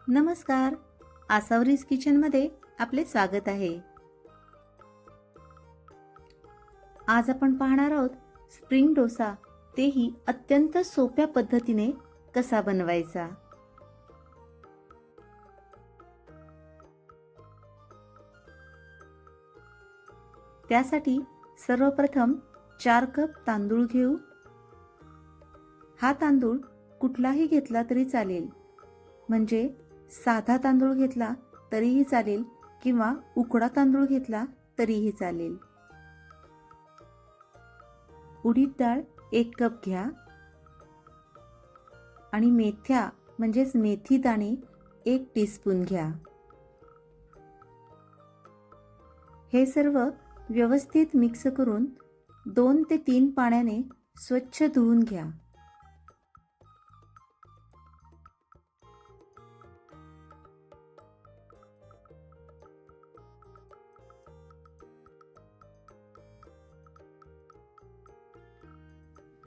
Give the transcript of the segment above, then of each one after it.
नमस्कार. आसावरीज किचनमध्ये आपले स्वागत आहे. आज आपण पाहणार आहोत स्प्रिंग डोसा, तेही अत्यंत सोप्या पद्धतीने कसा बनवायचा. त्यासाठी सर्वप्रथम 4 कप तांदूळ घेऊ. हा तांदूळ कुठलाही घेतला तरी चालेल, म्हणजे साधा तांदूळ घेतला तरीही चालेल किंवा उकडा तांदूळ घेतला तरीही चालेल. उडीद डाळ 1 कप घ्या आणि मेथ्या म्हणजेच मेथी दाणे 1 टीस्पून घ्या. हे सर्व व्यवस्थित मिक्स करून 2 ते 3 पाण्याने स्वच्छ धुवून घ्या.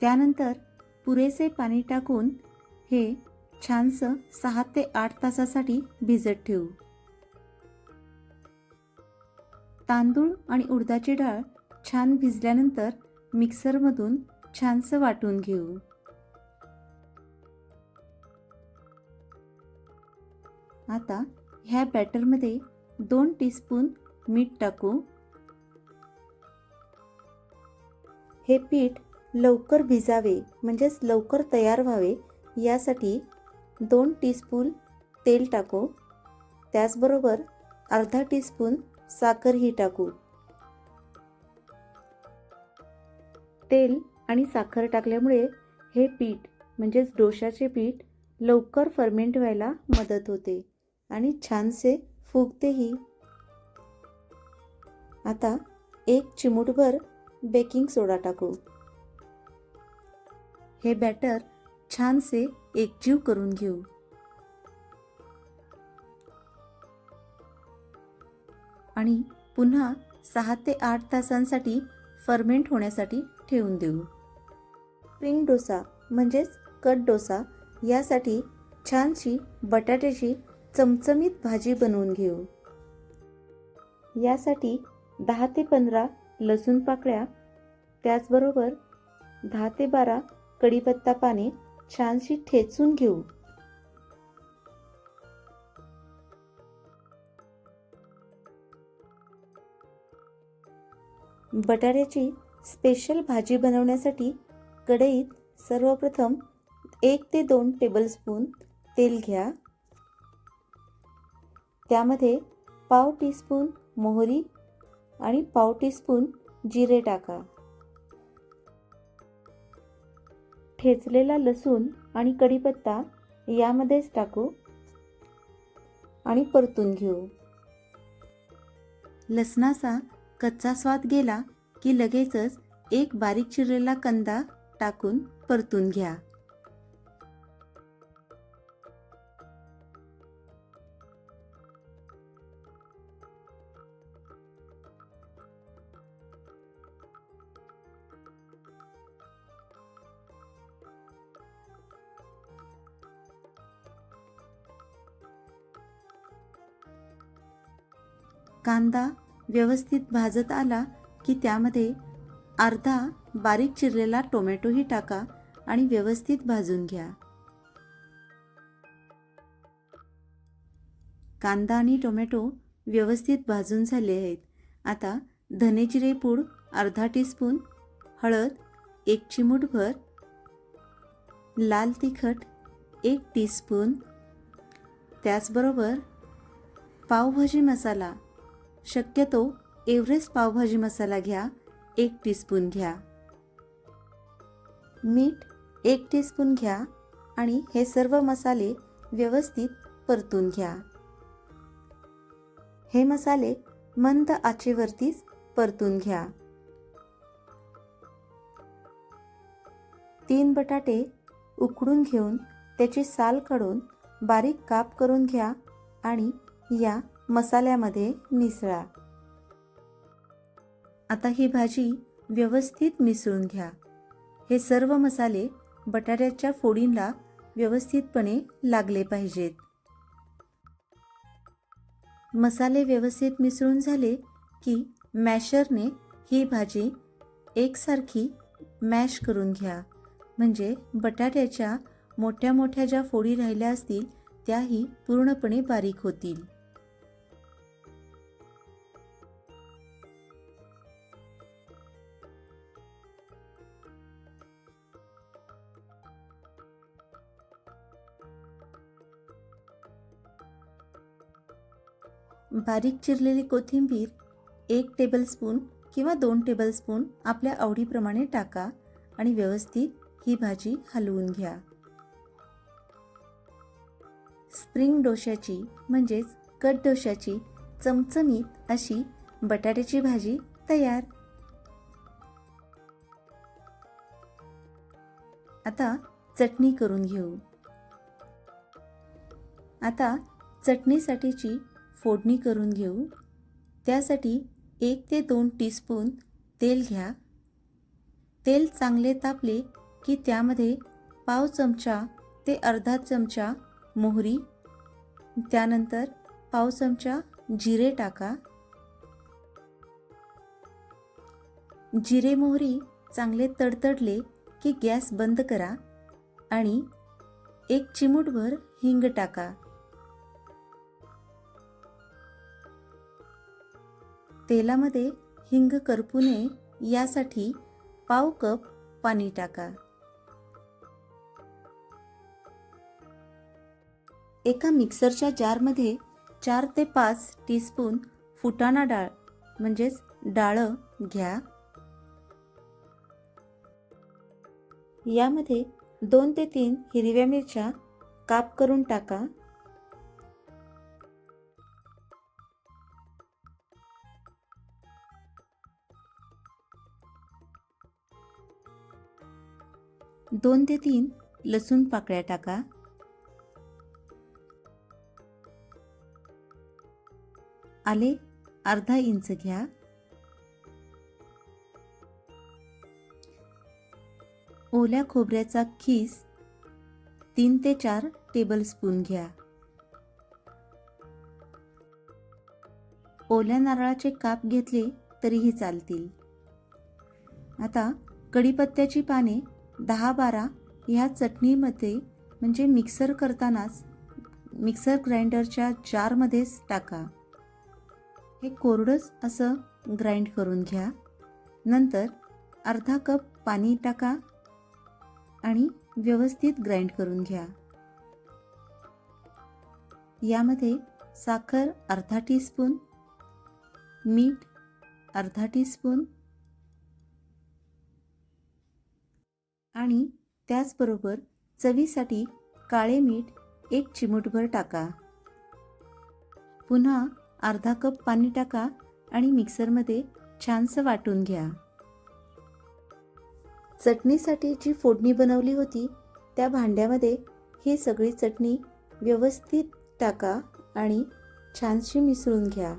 त्यानंतर पुरेसे पाणी टाकून हे छानसं 6 ते 8 तासासाठी भिजत ठेवू. तांदूळ आणि उडदाची डाळ छान भिजल्यानंतर मिक्सरमधून छानसं वाटून घेऊ. आता ह्या बॅटरमध्ये 2 टीस्पून मीठ टाकू. हे पीठ लवकर भिजावे म्हणजेच लवकर तयार व्हावे यासाठी 2 टीस्पून तेल टाकू. त्याचबरोबर अर्धा टीस्पून साखरही टाकू. तेल आणि साखर टाकल्यामुळे हे पीठ म्हणजेच डोशाचे पीठ लवकर फर्मेंट व्हायला मदत होते आणि छानसे फुगतेही. आता 1 चिमूटभर बेकिंग सोडा टाकू. हे बॅटर छानसे एकजीव करून घेऊ. आणि पुन्हा 6 ते 8 तासांसाठी फर्मेंट होण्यासाठी ठेवून देऊ. स्प्रिंग डोसा म्हणजेच कट डोसा यासाठी छानशी बटाट्याची चमचमीत भाजी बनवून घेऊ. यासाठी 10 ते 15 लसूण पाकळ्या, त्याचबरोबर 10 ते 12 कढीपत्ता पाने छानशी ठेचून घेऊ. बटाट्याची स्पेशल भाजी बनवण्यासाठी कढईत सर्वप्रथम 1 ते 2 टेबलस्पून तेल घ्या. त्यामध्ये पाव टीस्पून मोहरी आणि पाव टीस्पून जिरे टाका. ठेचलेला लसूण आणि कढीपत्ता यामध्येच टाकू आणि परतून घेऊ. लसणाचा कच्चा स्वाद गेला की लगेचच 1 बारीक चिरलेला कांदा टाकून परतून घ्या. कांदा व्यवस्थित भाजत आला की त्यामध्ये अर्धा बारीक चिरलेला टोमॅटोही टाका आणि व्यवस्थित भाजून घ्या. कांदा आणि टोमॅटो व्यवस्थित भाजून झाले आहेत. आता धने जिरे पूड अर्धा टीस्पून, हळद 1 चिमूटभर, लाल तिखट 1 टीस्पून, त्याचबरोबर पावभाजी मसाला, शक्यतो एव्हरेस्ट पावभाजी मसाला घ्या, 1 टीस्पून घ्या. मीठ 1 टीस्पून घ्या आणि हे सर्व मसाले व्यवस्थित परतून घ्या. हे मसाले मंद आचेवरतीच परतून घ्या. 3 बटाटे उकडून घेऊन त्याची साल काढून बारीक काप करून घ्या आणि या मसाल्यामध्ये मिसळा. आता ही भाजी व्यवस्थित मिसळून घ्या. हे सर्व मसाले बटाट्याच्या फोडींना व्यवस्थितपणे लागले पाहिजेत. मसाले व्यवस्थित मिसळून झाले की मॅशरने ही भाजी एकसारखी मॅश करून घ्या. म्हणजे बटाट्याच्या मोठ्या मोठ्या ज्या फोडी राहिल्या असतील त्याही पूर्णपणे बारीक होतील. बारीक चिरलेली कोथिंबीर 1 टेबलस्पून किंवा 2 टेबलस्पून आपल्या आवडीप्रमाणे टाका आणि व्यवस्थित ही भाजी हलवून घ्या. स्प्रिंग डोशाची म्हणजेच कट डोशाची चमचमीत अशी बटाट्याची भाजी तयार. आता चटणी करून घेऊ. आता चटणीसाठीची फोडणी करून घेऊ. त्यासाठी 1 ते 2 टीस्पून तेल घ्या. तेल चांगले तापले की त्यामध्ये पाव चमचा ते अर्धा चमचा मोहरी, त्यानंतर पाव चमचा जिरे टाका. जिरे मोहरी चांगले तडतडले की गॅस बंद करा आणि 1 चिमूटभर हिंग टाका. तेलामध्ये हिंग करपू नये यासाठी पाव कप पाणी टाका. एका मिक्सरच्या जारमध्ये 4 ते 5 टीस्पून फुटाणा डाळ म्हणजेच डाळं घ्या. यामध्ये 2 ते 3 हिरव्या मिरच्या काप करून टाका. दोन ते 3 लसूण पाकळ्या टाका. आले अर्धा इंच घ्या. ओल्या खोबऱ्याचा खीस 3 ते 4 टेबलस्पून घ्या. ओल्या नारळाचे काप घेतले तरीही चालतील. आता कढीपत्त्याची पाने 10-12 ह्या चटणीमध्ये म्हणजे मिक्सर करतानाच मिक्सर ग्राइंडरच्या जारमध्येच टाका. हे कोरडंच असं ग्राइंड करून घ्या. नंतर अर्धा कप पाणी टाका आणि व्यवस्थित ग्राइंड करून घ्या. यामध्ये साखर अर्धा टीस्पून, मीठ अर्धा टीस्पून आणि त्याचबरोबर चवीसाठी काळे मीठ 1 चिमूटभर टाका. पुन्हा अर्धा कप पाणी टाका आणि मिक्सरमध्ये छानसं वाटून घ्या. चटणीसाठी जी फोडणी बनवली होती त्या भांड्यामध्ये ही सगळी चटणी व्यवस्थित टाका आणि छानशी मिसळून घ्या.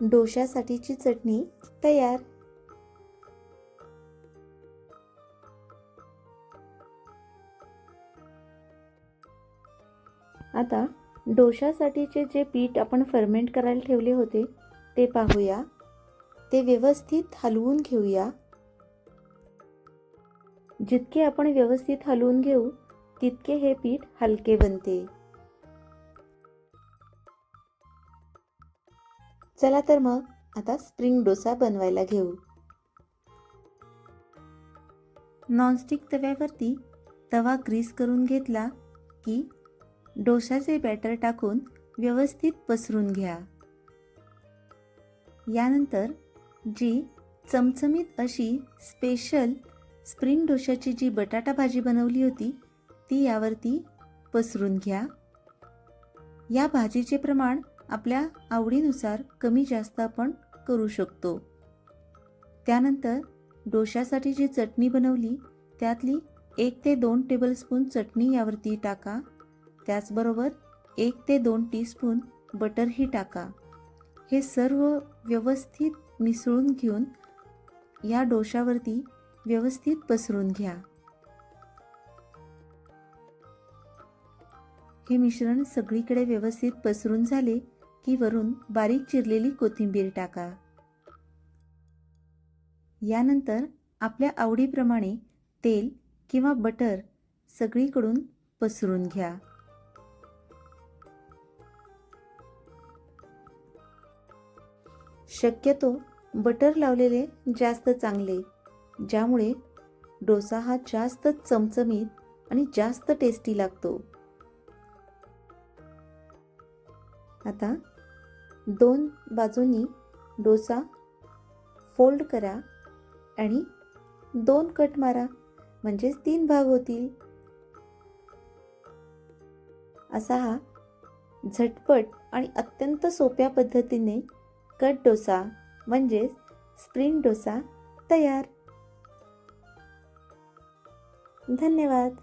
डोशासाठीची चटणी तयार. आता डोशासाठीचे जे पीठ आपण फर्मेंट करायला ठेवले होते ते पाहूया. ते व्यवस्थित हलवून घेऊया. जितके आपण व्यवस्थित हलवून घेऊ तितके हे पीठ हलके बनते. चला तर मग आता स्प्रिंग डोसा बनवायला घेऊ. नॉनस्टिक तव्यावरती तवा ग्रीस करून घेतला की डोशाचे बॅटर टाकून व्यवस्थित पसरून घ्या. यानंतर जी चमचमीत अशी स्पेशल स्प्रिंग डोशाची जी बटाटा भाजी बनवली होती ती यावरती पसरून घ्या. या भाजीचे प्रमाण आपल्या आवडीनुसार कमी जास्त आपण करू शकतो. त्यानंतर डोशासाठी जी चटणी बनवली त्यातली 1 ते 2 टेबलस्पून चटणी यावरती टाका. त्याचबरोबर 1 ते 2 टीस्पून बटरही टाका. हे सर्व व्यवस्थित मिसळून घेऊन या डोशावरती व्यवस्थित पसरून घ्या. हे मिश्रण सगळीकडे व्यवस्थित पसरून झाले की वरून बारीक चिरलेली कोथिंबीर टाका. यानंतर आपल्या आवडीप्रमाणे तेल किंवा बटर सगळीकडून पसरून घ्या. शक्यतो बटर लावलेले जास्त चांगले, ज्यामुळे डोसा हा जास्त चमचमीत आणि जास्त टेस्टी लागतो. आता 2 बाजूंनी डोसा फोल्ड करा आणि 2 कट मारा, म्हणजेच 3 भाग होतील. असा हा झटपट आणि अत्यंत सोप्या पद्धतीने कट डोसा म्हणजेच स्प्रिंग डोसा तयार. धन्यवाद.